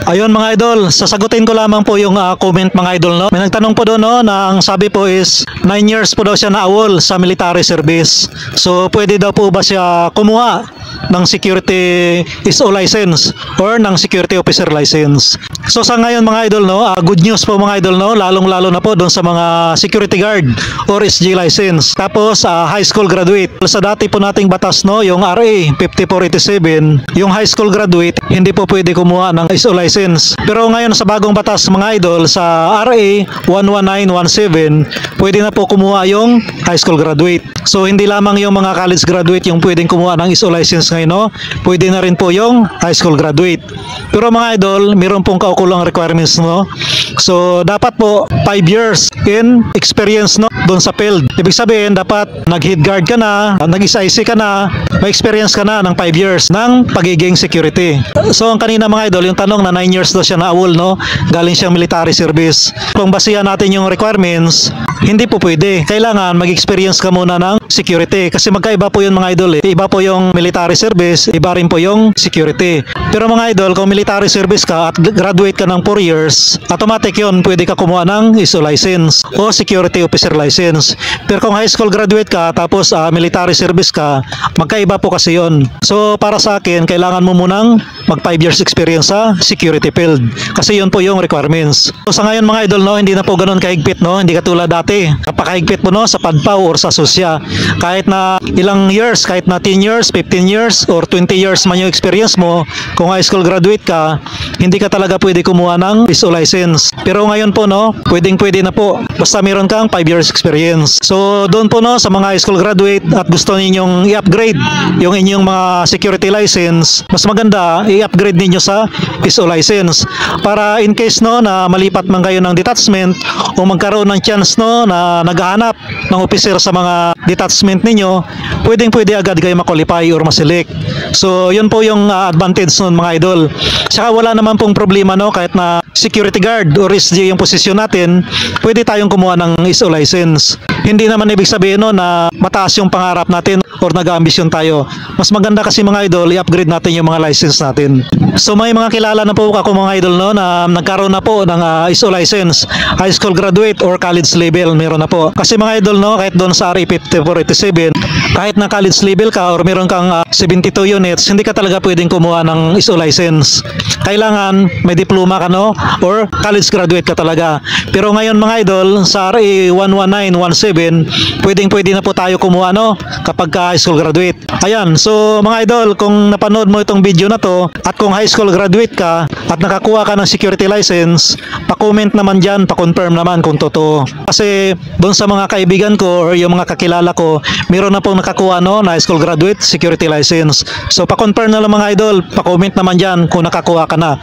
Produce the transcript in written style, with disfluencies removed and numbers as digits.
Ayun mga idol, sasagutin ko lamang po yung comment mga idol, no. May nagtanong po doon, no, na ang sabi po is 9 years po daw siya naawol sa military service. So pwede daw po ba siya kumuha ng security SO license or ng security officer license? So sa ngayon mga idol, no, good news po mga idol, no, lalong-lalo na po doon sa mga security guard or SG license. Tapos high school graduate. Sa dati po nating batas, no, yung RA 5487, yung high school graduate hindi po pwede kumuha ng SO license. Pero ngayon sa bagong batas mga idol, sa RA 11917, pwede na po kumuha yung high school graduate. So hindi lamang yung mga college graduate yung pwedeng kumuha ng SO license ngayon, no, pwede na rin po yung high school graduate. Pero mga idol, meron pong kaukulang requirements, no. So dapat po 5 years in experience, no, doon sa field. Ibig sabihin dapat nag-head guard ka na, nag-SIC ka na, may experience ka na ng 5 years ng pagiging security. So ang kanina mga idol, yung tanong na 9 years daw siya naawol, no, galing siyang military service. Kung basihan natin yung requirements, hindi po pwede. Kailangan mag-experience ka muna ng security. Kasi magkaiba po yun mga idol, eh. Iba po yung military service, iba rin po yung security. Pero mga idol, kung military service ka at graduate ka ng 4 years, automatic yun, pwede ka kumuha ng SO license o security officer license. Pero kung high school graduate ka, tapos military service ka, magkaiba po kasi yun. So para sa akin, kailangan mo munang mag 5 years experience sa security field. Kasi yun po yung requirements. So sa ngayon mga idol, no, hindi na po ganun kahigpit, no, hindi katulad dati. Kapakahigpit mo, no, sa PADPAW or sa SOSYA. Kahit na ilang years, kahit na 10 years, 15 years, or 20 years man yung experience mo, kung high school graduate ka, hindi ka talaga pwede kumuha ng SO license. Pero ngayon po, no, pwedeng-pwede na po. Basta meron kang 5 years experience. So doon po, no, sa mga high school graduate at gusto ninyong i-upgrade yung inyong mga security license, mas maganda i-upgrade ninyo sa SO license. Para in case, no, na malipat man kayo ng detachment o magkaroon ng chance, no, na naghahanap ng officer sa mga detachment ninyo, pwedeng-pwede agad kayo makwalify or maselect. So yun po yung advantage nun mga idol. Saka wala naman pong problema, no, kahit na security guard or SG yung posisyon natin, pwede tayong kumuha ng SO license. Hindi naman ibig sabihin, no, na mataas yung pangarap natin or nag-aambisyon tayo. Mas maganda kasi mga idol, i-upgrade natin yung mga license natin. So may mga kilala na po ako mga idol, no, na nagkaroon na po ng SO license, high school graduate or college level, meron na po. Kasi mga idol, no, kahit doon sa RA 5487, kahit na college level ka or meron kang 72 units, hindi ka talaga pwedeng kumuha ng SO license. Kailangan may diploma ka, no, or college graduate ka talaga. Pero ngayon mga idol, sa RA 11917, pwedeng-pwede na po tayo kumuha, no, kapag ka high school graduate. Ayan, so mga idol, kung napanood mo itong video na to at kung high school graduate ka at nakakuha ka ng security license, pa-comment naman dyan, pa-confirm naman kung totoo. Kasi doon sa mga kaibigan ko or yung mga kakilala ko, meron na pong nakakuha, no, na high school graduate security license. So pa-confirm na lang mga idol, pa-comment naman dyan kung nakakuha ka na.